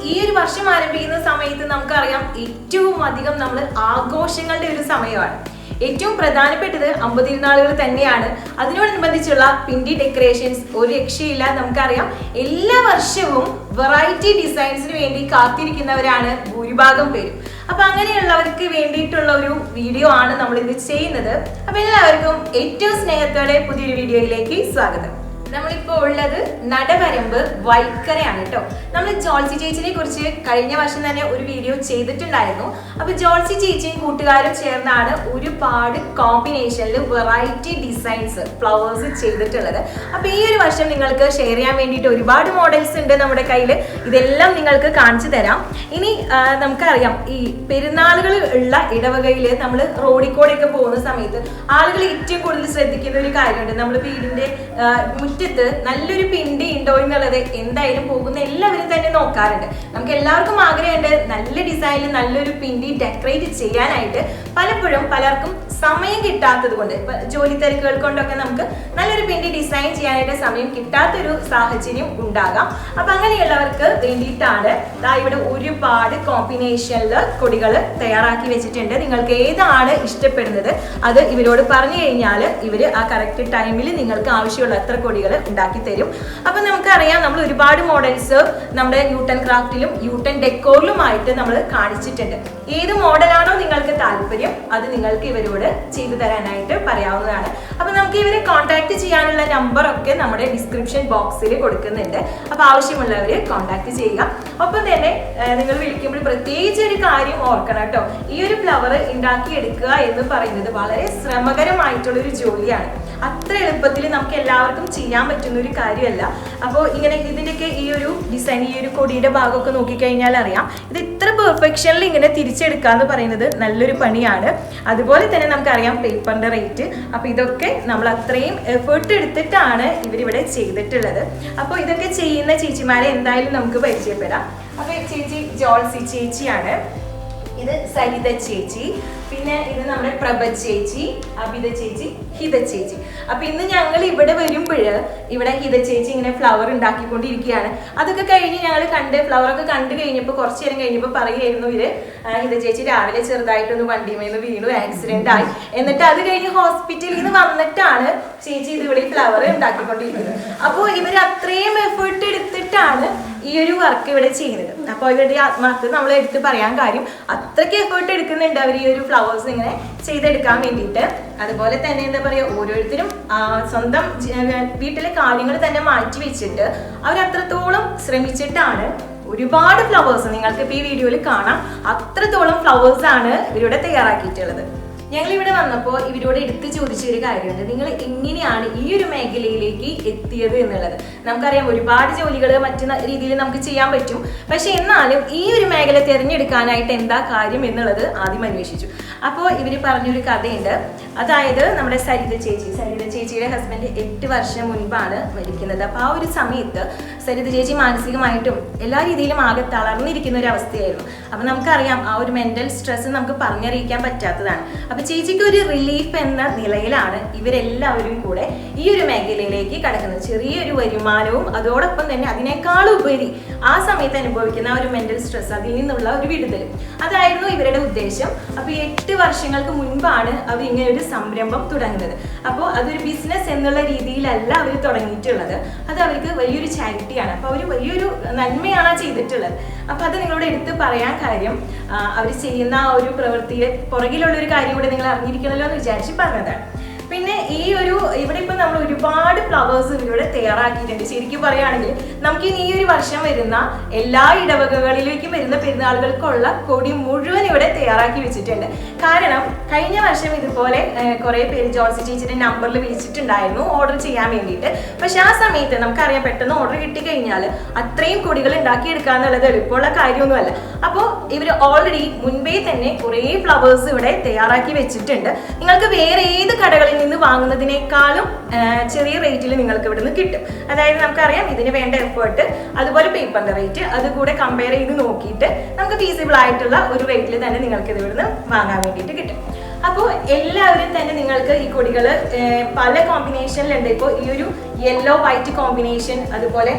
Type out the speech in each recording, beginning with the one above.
ഈ ഒരു വർഷം ആരംഭിക്കുന്ന സമയത്ത് നമുക്കറിയാം ഏറ്റവും അധികം നമ്മൾ ആഘോഷങ്ങളുടെ ഒരു സമയമാണ്. ഏറ്റവും പ്രധാനപ്പെട്ടത് അമ്പതിരുന്നാളുകൾ തന്നെയാണ്. അതിനോടനുബന്ധിച്ചുള്ള പിണ്ടി ഡെക്കറേഷൻസ് ഒരു രക്ഷയില്ല. നമുക്കറിയാം എല്ലാ വർഷവും വെറൈറ്റി ഡിസൈൻസിന് വേണ്ടി കാത്തിരിക്കുന്നവരാണ് ഭൂരിഭാഗം പേരും. അപ്പൊ അങ്ങനെയുള്ളവർക്ക് വേണ്ടിയിട്ടുള്ള ഒരു വീഡിയോ ആണ് നമ്മൾ ഇന്ന് ചെയ്യുന്നത്. അപ്പൊ എല്ലാവർക്കും ഏറ്റവും സ്നേഹത്തോടെ പുതിയൊരു വീഡിയോയിലേക്ക് സ്വാഗതം. നമ്മളിപ്പോ ഉള്ളത് നടവരമ്പ് വൈക്കരയാണ് കേട്ടോ. നമ്മൾ ജോൾസി ചേച്ചിനെ കുറിച്ച് കഴിഞ്ഞ വർഷം തന്നെ ഒരു വീഡിയോ ചെയ്തിട്ടുണ്ടായിരുന്നു. അപ്പൊ ജോൾസി ചേച്ചിയും കൂട്ടുകാരും ചേർന്നാണ് ഒരുപാട് കോമ്പിനേഷനിൽ വെറൈറ്റി ഡിസൈൻസ് ഫ്ലവേഴ്സ് ചെയ്തിട്ടുള്ളത്. അപ്പൊ ഈ ഒരു വർഷം നിങ്ങൾക്ക് ഷെയർ ചെയ്യാൻ വേണ്ടിയിട്ട് ഒരുപാട് മോഡൽസ് ഉണ്ട് നമ്മുടെ കയ്യിൽ. ഇതെല്ലാം നിങ്ങൾക്ക് കാണിച്ചു തരാം. ഇനി നമുക്കറിയാം ഈ പെരുന്നാളുകൾ ഉള്ള ഇടവകയിൽ നമ്മൾ റോഡിൽ കൂടെയൊക്കെ പോകുന്ന സമയത്ത് ആളുകൾ ഏറ്റവും കൂടുതൽ ശ്രദ്ധിക്കുന്ന ഒരു കാര്യമുണ്ട്. നമ്മൾ വീടിന്റെ മുറ്റത്ത് നല്ലൊരു പിണ്ടി ഉണ്ടോ എന്നുള്ളത് എന്തായാലും പോകുന്ന എല്ലാവരും തന്നെ നോക്കാറുണ്ട്. നമുക്ക് എല്ലാവർക്കും ആഗ്രഹമുണ്ട് നല്ല ഡിസൈനിൽ നല്ലൊരു പിണ്ടി ഡെക്കറേറ്റ് ചെയ്യാനായിട്ട്. പലപ്പോഴും പലർക്കും സമയം കിട്ടാത്തത് കൊണ്ട്, ജോലി തിരക്കുകൾ കൊണ്ടൊക്കെ നമുക്ക് നല്ലൊരു പിണ്ടി ഡിസൈൻ ചെയ്യാനായിട്ട് സമയം കിട്ടാത്തൊരു സാഹചര്യം ഉണ്ടാകാം. അപ്പൊ അങ്ങനെയുള്ളവർക്ക് വേണ്ടിയിട്ടാണ് ഇവിടെ ഒരുപാട് കോമ്പിനേഷനിൽ കൊടികൾ തയ്യാറാക്കി വെച്ചിട്ടുണ്ട്. നിങ്ങൾക്ക് ഏതാണ് ഇഷ്ടപ്പെടുന്നത് അത് ഇവരോട് പറഞ്ഞു കഴിഞ്ഞാൽ ഇവര് ആ കറക്റ്റ് ടൈമിൽ നിങ്ങൾക്ക് ആവശ്യമുള്ള എത്ര കൊടികൾ ഉണ്ടാക്കി തരും. അപ്പൊ നമുക്കറിയാം നമ്മൾ ഒരുപാട് മോഡൽസ് നമ്മുടെ യൂട്ടൺ ക്രാഫ്റ്റിലും യൂട്ടൺ ഡെക്കോറിലുമായിട്ട് നമ്മൾ കാണിച്ചിട്ടുണ്ട്. ഏത് മോഡലാണോ നിങ്ങൾക്ക് താല്പര്യം അത് നിങ്ങൾക്ക് ഇവരോട് ചെയ്തു തരാനായിട്ട് പറയാവുന്നതാണ്. അപ്പൊ നമുക്ക് ഇവരെ കോൺടാക്ട് ചെയ്യാനുള്ള നമ്പറൊക്കെ നമ്മുടെ ഡിസ്ക്രിപ്ഷൻ ബോക്സിൽ കൊടുക്കുന്നുണ്ട്. അപ്പൊ ആവശ്യമുള്ളവര് കോൺടാക്ട് ചെയ്യുക. ഒപ്പം തന്നെ നിങ്ങൾ വിളിക്കുമ്പോൾ പ്രത്യേകിച്ച് ഒരു കാര്യം ഓർക്കണം കേട്ടോ. ഈ ഒരു ഫ്ലവർ ഉണ്ടാക്കിയെടുക്കുക എന്ന് പറയുന്നത് വളരെ ശ്രമകരമായിട്ടുള്ള ഒരു ജോലിയാണ്. അത്ര എളുപ്പത്തിൽ നമുക്ക് എല്ലാവർക്കും ചെയ്യാൻ പറ്റുന്ന ഒരു കാര്യമല്ല. അപ്പോൾ ഇങ്ങനെ ഇതിൻ്റെയൊക്കെ ഈ ഒരു ഡിസൈൻ, ഈ ഒരു കൊടിയുടെ ഭാഗമൊക്കെ നോക്കിക്കഴിഞ്ഞാൽ അറിയാം ഇത് ഇത്ര പെർഫെക്ഷനിൽ ഇങ്ങനെ തിരിച്ചെടുക്കുക എന്ന് പറയുന്നത് നല്ലൊരു പണിയാണ്. അതുപോലെ തന്നെ നമുക്കറിയാം പേപ്പറിന്റെ റേറ്റ്. അപ്പൊ ഇതൊക്കെ നമ്മൾ അത്രയും എഫേർട്ട് എടുത്തിട്ടാണ് ഇവരിവിടെ ചെയ്തിട്ടുള്ളത്. അപ്പോൾ ഇതൊക്കെ ചെയ്യുന്ന ചേച്ചിമാരെ എന്തായാലും നമുക്ക് പരിചയപ്പെടാം. അപ്പൊ ചേച്ചി ജോൾസി ചേച്ചിയാണ്, ഇത് സരിത ചേച്ചി, പിന്നെ ഇത് നമ്മുടെ പ്രഭ ചേച്ചി, അബിത ചേച്ചി, ഹിത ചേച്ചി. അപ്പൊ ഇന്ന് ഞങ്ങൾ ഇവിടെ വരുമ്പോൾ ഇവിടെ ഹിത ചേച്ചി ഇങ്ങനെ ഫ്ലവർ ഉണ്ടാക്കിക്കൊണ്ടിരിക്കുകയാണ്. അതൊക്കെ കഴിഞ്ഞ് ഞങ്ങൾ ഫ്ലവറൊക്കെ കണ്ടു കഴിഞ്ഞപ്പോൾ കുറച്ചു നേരം കഴിഞ്ഞപ്പോൾ പറയുമായിരുന്നു ഹിത ചേച്ചി രാവിലെ ചെറുതായിട്ടൊന്ന് വണ്ടിമേന്ന് വീണു, ആക്സിഡന്റ് ആയി. എന്നിട്ട് അത് കഴിഞ്ഞ് ഹോസ്പിറ്റലിൽ നിന്ന് വന്നിട്ടാണ് ചേച്ചി ഇതിവിടെ ഫ്ലവർ ഉണ്ടാക്കിക്കൊണ്ടിരിക്കുന്നത്. അപ്പോൾ ഇവർ അത്രയും എഫേർട്ട് എടുത്തിട്ടാണ് ഈ ഒരു വർക്ക് ഇവിടെ ചെയ്യുന്നത്. അപ്പോൾ ഇവരുടെ ആത്മാർത്ഥത നമ്മൾ എടുത്ത് പറയാൻ കാര്യം അത്രയ്ക്ക് എഫേർട്ട് എടുക്കുന്നുണ്ട് അവർ ഈ ഒരു ഫ്ലവേഴ്സ് ഇങ്ങനെ ചെയ്തെടുക്കാൻ വേണ്ടിയിട്ട്. അതുപോലെ തന്നെ എന്താ പറയുക, ഓരോരുത്തരും സ്വന്തം വീട്ടിലെ കാര്യങ്ങൾ തന്നെ മാറ്റി വെച്ചിട്ട് അവർ അത്രത്തോളം ശ്രമിച്ചിട്ടാണ് ഒരുപാട് ഫ്ലവേഴ്സ് നിങ്ങൾക്ക് ഇപ്പോൾ ഈ വീഡിയോയിൽ കാണാം. അത്രത്തോളം ഫ്ലവേഴ്സ് ആണ് ഇവരുടെ തയ്യാറാക്കിയിട്ടുള്ളത്. ഞങ്ങൾ ഇവിടെ വന്നപ്പോൾ ഇവരോട് എടുത്ത് ചോദിച്ചൊരു കാര്യമുണ്ട്, നിങ്ങൾ എങ്ങനെയാണ് ഈ ഒരു മേഖലയിലേക്ക് എത്തിയത് എന്നുള്ളത്. നമുക്കറിയാം ഒരുപാട് ജോലികൾ മറ്റു രീതിയിൽ നമുക്ക് ചെയ്യാൻ പറ്റും. പക്ഷെ എന്നാലും ഈ ഒരു മേഖല തിരഞ്ഞെടുക്കാനായിട്ട് എന്താ കാര്യം എന്നുള്ളത് ആദ്യം അന്വേഷിച്ചു. അപ്പോൾ ഇവർ പറഞ്ഞൊരു കഥയുണ്ട്. അതായത് നമ്മുടെ സരിത ചേച്ചിയുടെ ഹസ്ബൻഡ് 8 വർഷം മുൻപാണ് മരിക്കുന്നത്. അപ്പോൾ ആ ഒരു സമയത്ത് സരിത ചേച്ചി മാനസികമായിട്ടും എല്ലാ രീതിയിലും ആകെ തളർന്നിരിക്കുന്ന ഒരു അവസ്ഥയായിരുന്നു. അപ്പം നമുക്കറിയാം ആ ഒരു മെന്റൽ സ്ട്രെസ് നമുക്ക് പറഞ്ഞറിയിക്കാൻ പറ്റാത്തതാണ്. അപ്പൊ ചേച്ചിക്ക് ഒരു റിലീഫ് എന്ന നിലയിലാണ് ഇവരെല്ലാവരും കൂടെ ഈ ഒരു മേഖലയിലേക്ക് കടക്കുന്നത്. ചെറിയൊരു വരുമാനവും അതോടൊപ്പം തന്നെ അതിനേക്കാളും ഉപരി ആ സമയത്ത് അനുഭവിക്കുന്ന ആ ഒരു മെന്റൽ സ്ട്രെസ്, അതിൽ നിന്നുള്ള ഒരു വിടുതലും, അതായിരുന്നു ഇവരുടെ ഉദ്ദേശം. അപ്പൊ 8 വർഷങ്ങൾക്ക് മുൻപാണ് അവർ ഇങ്ങനെ ഒരു സംരംഭം തുടങ്ങുന്നത്. അപ്പോൾ അതൊരു ബിസിനസ് എന്നുള്ള രീതിയിലല്ല അവർ തുടങ്ങിയിട്ടുള്ളത്. അത് അവർക്ക് വലിയൊരു ചാരിറ്റിയാണ്. അപ്പൊ അവർ വലിയൊരു നന്മയാണ് ചെയ്തിട്ടുള്ളത്. അപ്പൊ അത് നിങ്ങളോട് എടുത്ത് പറയാൻ കാര്യം അവർ ചെയ്യുന്ന ആ ഒരു പ്രവൃത്തിയുടെ പുറകിലുള്ള ഒരു കാര്യം കൂടെ നിങ്ങൾ അറിഞ്ഞിരിക്കണമല്ലോ എന്ന് വിചാരിച്ച് പറഞ്ഞതാണ്. പിന്നെ ഈ ഒരു ഇവിടെ ഇപ്പൊ നമ്മൾ ഒരുപാട് ഫ്ലവേഴ്സ് ഇവിടെ തയ്യാറാക്കിയിട്ടുണ്ട്. ശരിക്കും പറയുകയാണെങ്കിൽ നമുക്ക് ഇനി ഈ ഒരു വർഷം വരുന്ന എല്ലാ ഇടവകകളിലേക്കും വരുന്ന പെരുന്നാളുകൾക്കുള്ള കൊടി മുഴുവൻ ഇവിടെ തയ്യാറാക്കി വെച്ചിട്ടുണ്ട്. കാരണം കഴിഞ്ഞ വർഷം ഇതുപോലെ കുറെ പേര് ജോൾസി ചേച്ചിയുടെ നമ്പറിൽ വിളിച്ചിട്ടുണ്ടായിരുന്നു ഓർഡർ ചെയ്യാൻ വേണ്ടിയിട്ട്. പക്ഷെ ആ സമയത്ത് നമുക്കറിയാം പെട്ടെന്ന് ഓർഡർ കിട്ടിക്കഴിഞ്ഞാൽ അത്രയും കൊടികൾ ഉണ്ടാക്കിയെടുക്കുക എന്നുള്ളത് എളുപ്പമുള്ള കാര്യമൊന്നുമല്ല. അപ്പോൾ ഇവർ ഓൾറെഡി മുൻപേ തന്നെ കുറേ ഫ്ലവേഴ്സ് ഇവിടെ തയ്യാറാക്കി വെച്ചിട്ടുണ്ട്. നിങ്ങൾക്ക് വേറെ ഏത് കടകളിൽ നിന്ന് വാങ്ങുന്നതിനേക്കാളും ചെറിയ റേറ്റിൽ നിങ്ങൾക്ക് ഇവിടെ നിന്ന് കിട്ടും. അതായത് നമുക്കറിയാം ഇതിന് വേണ്ട എഫേർട്ട്, അതുപോലെ പേപ്പറിന്റെ റേറ്റ് അതുകൂടെ കമ്പയർ ചെയ്ത് നോക്കിയിട്ട് നമുക്ക് ഫീസിബിൾ ആയിട്ടുള്ള ഒരു റേറ്റിൽ തന്നെ നിങ്ങൾക്ക് ഇത് ഇവിടുന്ന് വാങ്ങാൻ വേണ്ടിയിട്ട് കിട്ടും. അപ്പോൾ എല്ലാവരും തന്നെ നിങ്ങൾക്ക് ഈ കൊടികൾ പല കോമ്പിനേഷനിലുണ്ട്. ഇപ്പോൾ ഈ ഒരു യെല്ലോ വൈറ്റ് കോമ്പിനേഷൻ, അതുപോലെ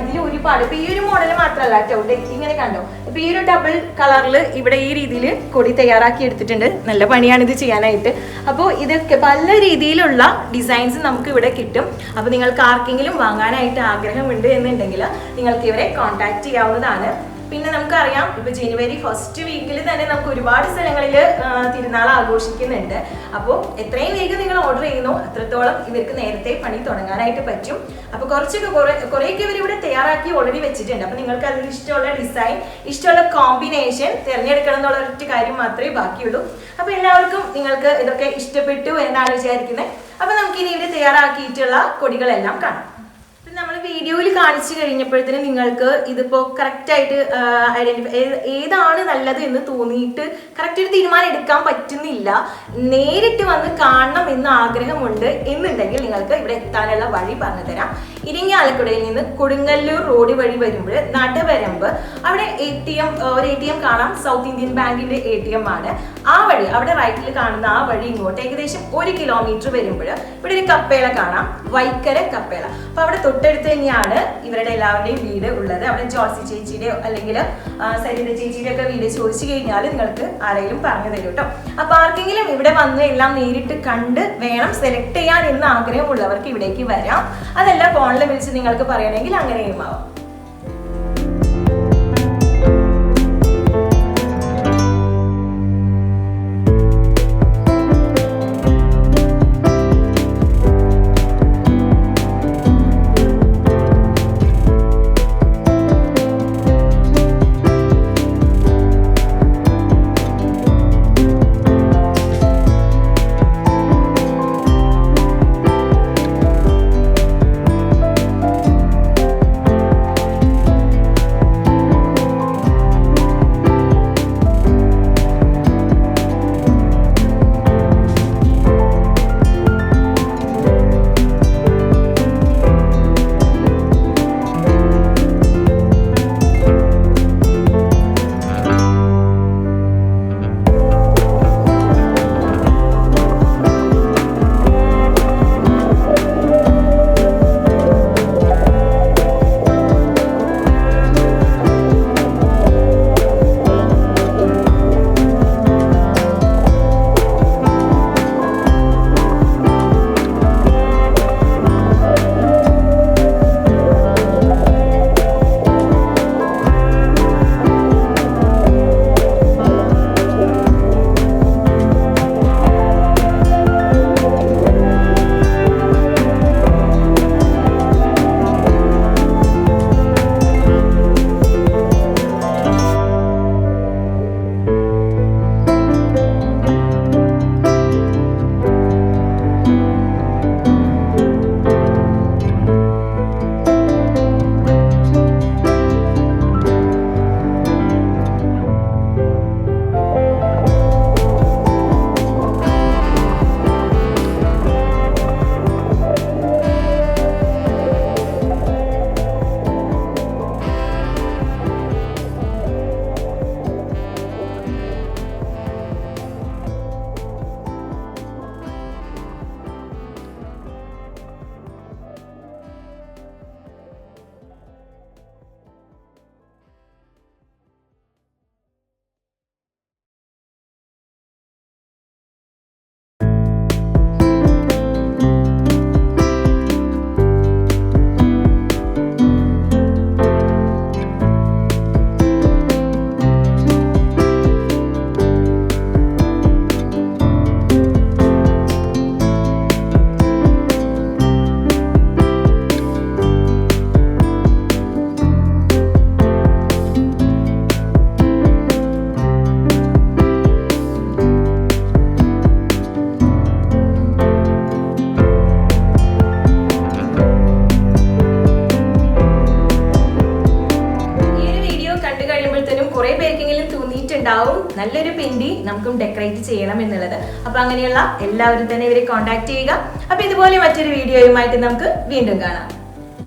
ഇതിൽ ഒരുപാട് ഇപ്പൊ ഈ ഒരു മോഡൽ മാത്രമല്ല കേട്ടോ, ഇങ്ങനെ കണ്ടോ. ഇപ്പൊ ഈ ഒരു ഡബിൾ കളറിൽ ഇവിടെ ഈ രീതിയിൽ കൊടി തയ്യാറാക്കി എടുത്തിട്ടുണ്ട്. നല്ല പണിയാണ് ഇത് ചെയ്യാനായിട്ട്. അപ്പോൾ ഇതൊക്കെ പല രീതിയിലുള്ള ഡിസൈൻസ് നമുക്ക് ഇവിടെ കിട്ടും. അപ്പോൾ നിങ്ങൾക്ക് ആർക്കെങ്കിലും വാങ്ങാനായിട്ട് ആഗ്രഹമുണ്ട് എന്നുണ്ടെങ്കിൽ നിങ്ങൾക്ക് ഇവരെ കോൺടാക്ട് ചെയ്യാവുന്നതാണ്. പിന്നെ നമുക്കറിയാം ഇപ്പൊ ജനുവരി ഫസ്റ്റ് വീക്കിൽ തന്നെ നമുക്ക് ഒരുപാട് സ്ഥലങ്ങളിൽ തിരുനാൾ ആഘോഷിക്കുന്നുണ്ട്. അപ്പോൾ എത്രയും വേഗം നിങ്ങൾ ഓർഡർ ചെയ്യുന്നു അത്രത്തോളം ഇവർക്ക് നേരത്തെ പണി തുടങ്ങാനായിട്ട് പറ്റും. അപ്പോൾ കുറേയൊക്കെ ഇവർ ഇവിടെ തയ്യാറാക്കി ഓൾറെഡി വെച്ചിട്ടുണ്ട്. അപ്പോൾ നിങ്ങൾക്ക് അതിൽ ഇഷ്ടമുള്ള ഡിസൈൻ, ഇഷ്ടമുള്ള കോമ്പിനേഷൻ തിരഞ്ഞെടുക്കണം എന്നുള്ള ഒറ്റ കാര്യം മാത്രമേ ബാക്കിയുള്ളൂ. അപ്പോൾ എല്ലാവർക്കും നിങ്ങൾക്ക് ഇതൊക്കെ ഇഷ്ടപ്പെട്ടു എന്നാണ് വിചാരിക്കുന്നത്. അപ്പോൾ നമുക്കിനി ഇവർ തയ്യാറാക്കിയിട്ടുള്ള കൊടികളെല്ലാം കാണാം. നമ്മൾ വീഡിയോയിൽ കാണിച്ചു കഴിഞ്ഞപ്പോഴത്തേന് നിങ്ങൾക്ക് ഇതിപ്പോ കറക്റ്റ് ആയിട്ട് ഐഡന്റിഫൈ ഏതാണ് നല്ലത് എന്ന് തോന്നിയിട്ട് കറക്റ്റ് ഒരു തീരുമാനം എടുക്കാൻ പറ്റുന്നില്ല. നേരിട്ട് വന്ന് കാണണം എന്ന് ആഗ്രഹമുണ്ട് എന്നുണ്ടെങ്കിൽ നിങ്ങൾക്ക് ഇവിടെ എത്താനുള്ള വഴി പറഞ്ഞു തരാം. ഇരിങ്ങാലക്കുടയിൽ നിന്ന് കൊടുങ്ങല്ലൂർ റോഡ് വഴി വരുമ്പോൾ നടവരമ്പ് അവിടെ ഒരു എ ടി എം കാണാം. സൗത്ത് ഇന്ത്യൻ ബാങ്കിന്റെ ATM ആണ്. ആ വഴി അവിടെ റൈറ്റിൽ കാണുന്ന ആ വഴി ഇങ്ങോട്ട് ഏകദേശം 1 കിലോമീറ്റർ വരുമ്പോൾ ഇവിടെ ഒരു കപ്പേള കാണാം, വൈക്കര കപ്പേള. അപ്പൊ അവിടെ തൊട്ടടുത്ത് തന്നെയാണ് ഇവരുടെ എല്ലാവരുടെയും വീട് ഉള്ളത്. അവിടെ ജോൾസി ചേച്ചിയുടെയോ അല്ലെങ്കിൽ സരിത ചേച്ചിയുടെ ഒക്കെ വീട് ചോദിച്ചു കഴിഞ്ഞാൽ നിങ്ങൾക്ക് ആരെങ്കിലും പറഞ്ഞു തരും കേട്ടോ. അപ്പൊ ആർക്കെങ്കിലും ഇവിടെ വന്ന് എല്ലാം നേരിട്ട് കണ്ട് വേണം സെലക്ട് ചെയ്യാൻ എന്ന് ആഗ്രഹമുള്ളവർക്ക് ഇവിടേക്ക് വരാം. അതല്ല ഫോണിൽ വിളിച്ച് നിങ്ങൾക്ക് പറയണമെങ്കിൽ അങ്ങനെയും ആവാം. നല്ലൊരു പിണ്ടി നമുക്കും ഡെക്കറേറ്റ് ചെയ്യണം എന്നുള്ളത്. അപ്പൊ അങ്ങനെയുള്ള എല്ലാവരും തന്നെ ഇവരെ കോൺടാക്ട് ചെയ്യുക. അപ്പൊ ഇതുപോലെ മറ്റൊരു വീഡിയോയുമായിട്ട് നമുക്ക് വീണ്ടും കാണാം.